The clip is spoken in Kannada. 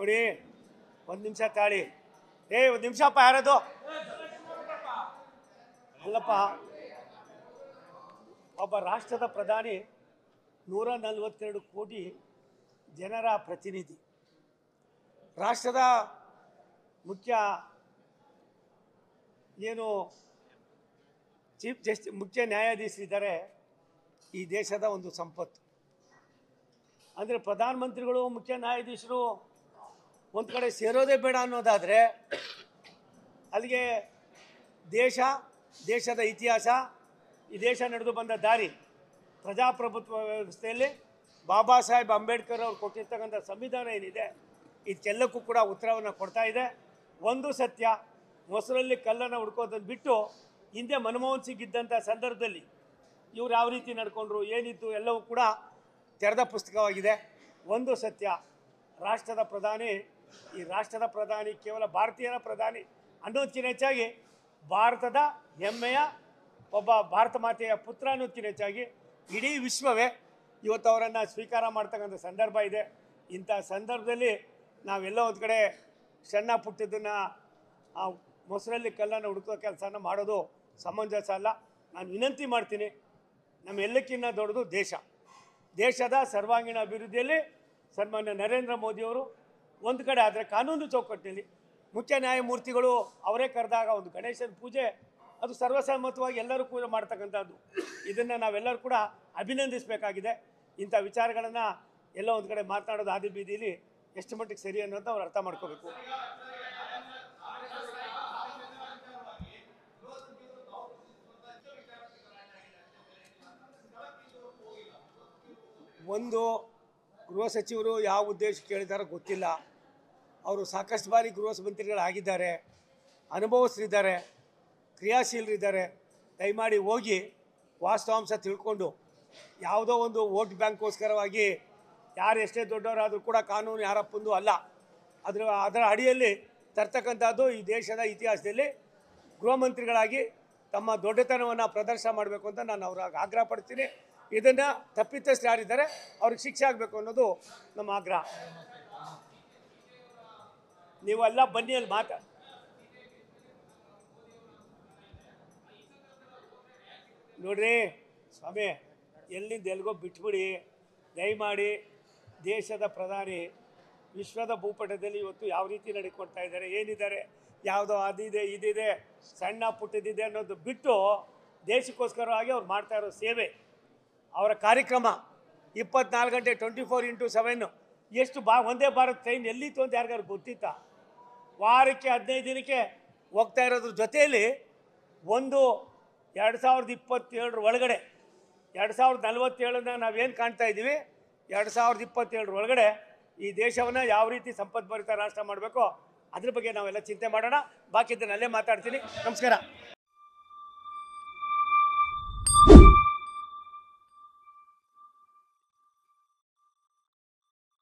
ನೋಡಿ, ಒಂದು ನಿಮಿಷ ತಾಳಿ. ಒಂದು ನಿಮಿಷಪ್ಪ, ಯಾರದು ಅಲ್ಲಪ್ಪ, ಒಬ್ಬ ರಾಷ್ಟ್ರದ ಪ್ರಧಾನಿ 142 ಕೋಟಿ ಜನರ ಪ್ರತಿನಿಧಿ, ರಾಷ್ಟ್ರದ ಮುಖ್ಯ ನ್ಯಾಯಾಧೀಶರಿದ್ದಾರೆ. ಈ ದೇಶದ ಒಂದು ಸಂಪತ್ತು ಅಂದರೆ ಪ್ರಧಾನಮಂತ್ರಿಗಳು, ಮುಖ್ಯ ನ್ಯಾಯಾಧೀಶರು ಒಂದು ಕಡೆ ಸೇರೋದೇ ಬೇಡ ಅನ್ನೋದಾದರೆ, ಅಲ್ಲಿಗೆ ದೇಶದ ಇತಿಹಾಸ, ಈ ದೇಶ ನಡೆದು ಬಂದ ದಾರಿ, ಪ್ರಜಾಪ್ರಭುತ್ವ ವ್ಯವಸ್ಥೆಯಲ್ಲಿ ಬಾಬಾ ಸಾಹೇಬ್ ಅಂಬೇಡ್ಕರ್ ಅವರು ಕೊಟ್ಟಿರ್ತಕ್ಕಂಥ ಸಂವಿಧಾನ ಏನಿದೆ, ಇದಕ್ಕೆಲ್ಲಕ್ಕೂ ಕೂಡ ಉತ್ತರವನ್ನು ಕೊಡ್ತಾ ಇದೆ. ಒಂದು ಸತ್ಯ, ಮೊಸರಲ್ಲಿ ಕಲ್ಲನ್ನು ಹುಡ್ಕೋದನ್ನು ಬಿಟ್ಟು ಹಿಂದೆ ಮನಮೋಹನ್ ಸಿಂಗ್ ಇದ್ದಂಥ ಸಂದರ್ಭದಲ್ಲಿ ಇವ್ರು ಯಾವ ರೀತಿ ನಡ್ಕೊಂಡ್ರು, ಏನಿತ್ತು, ಎಲ್ಲವೂ ಕೂಡ ತೆರೆದ ಪುಸ್ತಕವಾಗಿದೆ. ಒಂದು ಸತ್ಯ, ಈ ರಾಷ್ಟ್ರದ ಪ್ರಧಾನಿ ಕೇವಲ ಭಾರತೀಯರ ಪ್ರಧಾನಿ ಅನ್ನೋದಕ್ಕಿಂತ ಹೆಚ್ಚಾಗಿ ಭಾರತದ ಹೆಮ್ಮೆಯ ಒಬ್ಬ ಭಾರತ ಮಾತೆಯ ಪುತ್ರ ಅನ್ನೋದಕ್ಕಿಂತ ಹೆಚ್ಚಾಗಿ ಇಡೀ ವಿಶ್ವವೇ ಇವತ್ತು ಅವರನ್ನು ಸ್ವೀಕಾರ ಮಾಡ್ತಕ್ಕಂಥ ಸಂದರ್ಭ ಇದೆ. ಇಂಥ ಸಂದರ್ಭದಲ್ಲಿ ನಾವೆಲ್ಲ ಒಂದು ಕಡೆ ಸಣ್ಣ ಪುಟ್ಟದನ್ನು ಮೊಸರಲ್ಲಿ ಕಲ್ಲನ್ನು ಹುಡುಕೋ ಕೆಲಸನ ಮಾಡೋದು ಸಮಂಜಸ ಅಲ್ಲ. ನಾನು ವಿನಂತಿ ಮಾಡ್ತೀನಿ, ನಮ್ಮೆಲ್ಲಕ್ಕಿಂತ ದೊಡ್ಡದು ದೇಶದ ಸರ್ವಾಂಗೀಣ ಅಭಿವೃದ್ಧಿಯಲ್ಲಿ ಸನ್ಮಾನ್ಯ ನರೇಂದ್ರ ಮೋದಿಯವರು ಒಂದು ಕಡೆ ಆದರೆ ಕಾನೂನು ಚೌಕಟ್ಟಿನಲ್ಲಿ ಮುಖ್ಯ ನ್ಯಾಯಮೂರ್ತಿಗಳು ಅವರೇ ಕರೆದಾಗ ಒಂದು ಗಣೇಶನ ಪೂಜೆ, ಅದು ಸರ್ವಸಮ್ಮತವಾಗಿ ಎಲ್ಲರೂ ಪೂಜೆ ಮಾಡ್ತಕ್ಕಂಥದ್ದು. ಇದನ್ನು ನಾವೆಲ್ಲರೂ ಕೂಡ ಅಭಿನಂದಿಸಬೇಕಾಗಿದೆ. ಇಂಥ ವಿಚಾರಗಳನ್ನು ಎಲ್ಲ ಒಂದು ಕಡೆ ಮಾತನಾಡೋದು ಆದಿ ಬೀದಿಲಿ ಎಷ್ಟು ಮಟ್ಟಿಗೆ ಸರಿ ಅನ್ನೋದು ಅವ್ರು ಅರ್ಥ ಮಾಡ್ಕೋಬೇಕು. ಒಂದು, ಗೃಹ ಸಚಿವರು ಯಾವ ಉದ್ದೇಶಕ್ಕೆ ಕೇಳಿದಾರೋ ಗೊತ್ತಿಲ್ಲ. ಅವರು ಸಾಕಷ್ಟು ಬಾರಿ ಗೃಹ ಮಂತ್ರಿಗಳಾಗಿದ್ದಾರೆ, ಅನುಭವಿಸ್ತಿದ್ದಾರೆ, ಕ್ರಿಯಾಶೀಲರಿದ್ದಾರೆ. ದಯಮಾಡಿ ಹೋಗಿ ವಾಸ್ತವಾಂಶ ತಿಳ್ಕೊಂಡು, ಯಾವುದೋ ಒಂದು ವೋಟ್ ಬ್ಯಾಂಕ್ಗೋಸ್ಕರವಾಗಿ ಯಾರು ಎಷ್ಟೇ ದೊಡ್ಡವರಾದರೂ ಕೂಡ ಕಾನೂನು ಯಾರಪ್ಪಂದು ಅಲ್ಲ. ಅದರ ಅಡಿಯಲ್ಲಿ ತರ್ತಕ್ಕಂಥದ್ದು ಈ ದೇಶದ ಇತಿಹಾಸದಲ್ಲಿ ಗೃಹ ಮಂತ್ರಿಗಳಾಗಿ ತಮ್ಮ ದೊಡ್ಡತನವನ್ನು ಪ್ರದರ್ಶನ ಮಾಡಬೇಕು ಅಂತ ನಾನು ಅವ್ರಿಗೆ ಆಗ್ರಹ ಪಡ್ತೀನಿ. ಇದನ್ನು ತಪ್ಪಿತಸ್ಥರು ಯಾರಿದ್ದಾರೆ ಅವ್ರಿಗೆ ಶಿಕ್ಷೆ ಆಗಬೇಕು ಅನ್ನೋದು ನಮ್ಮ ಆಗ್ರಹ. ನೀವೆಲ್ಲ ಬನ್ನಿ ಅಲ್ಲಿ ನೋಡ್ರಿ ಸ್ವಾಮಿ, ಎಲ್ಲಿಂದ ಎಲ್ಗೋ ಬಿಟ್ಬಿಡಿ ದಯಮಾಡಿ. ದೇಶದ ಪ್ರಧಾನಿ ವಿಶ್ವದ ಭೂಪಟದಲ್ಲಿ ಇವತ್ತು ಯಾವ ರೀತಿ ನಡ್ಕೊಳ್ತಾ ಇದ್ದಾರೆ, ಏನಿದ್ದಾರೆ, ಯಾವುದೋ ಅದಿದೆ ಇದಿದೆ ಸಣ್ಣ ಪುಟ್ಟದಿದೆ ಅನ್ನೋದು ಬಿಟ್ಟು ದೇಶಕ್ಕೋಸ್ಕರವಾಗಿ ಅವ್ರು ಮಾಡ್ತಾ ಇರೋ ಸೇವೆ, ಅವರ ಕಾರ್ಯಕ್ರಮ 24 ಗಂಟೆ 24x7 ಎಷ್ಟು ಒಂದೇ ಭಾರತ್ ಟ್ರೈನ್ ಎಲ್ಲಿತ್ತು ಅಂತ ಯಾರಿಗಾರು ಗೊತ್ತಿತ್ತಾ? ವಾರಕ್ಕೆ 15 ದಿನಕ್ಕೆ ಹೋಗ್ತಾ ಇರೋದ್ರ ಜೊತೆಯಲ್ಲಿ ಒಂದು 2027 ಒಳಗಡೆ 2047 ನಾವೇನು ಕಾಣ್ತಾ ಇದ್ದೀವಿ, 2027 ಒಳಗಡೆ ಈ ದೇಶವನ್ನು ಯಾವ ರೀತಿ ಸಂಪದ್ಭರಿತ ರಾಷ್ಟ್ರ ಮಾಡಬೇಕೋ ಅದ್ರ ಬಗ್ಗೆ ನಾವೆಲ್ಲ ಚಿಂತೆ ಮಾಡೋಣ. ಬಾಕಿದ್ದನ್ನು ಅಲ್ಲೇ ಮಾತಾಡ್ತೀನಿ. ನಮಸ್ಕಾರ.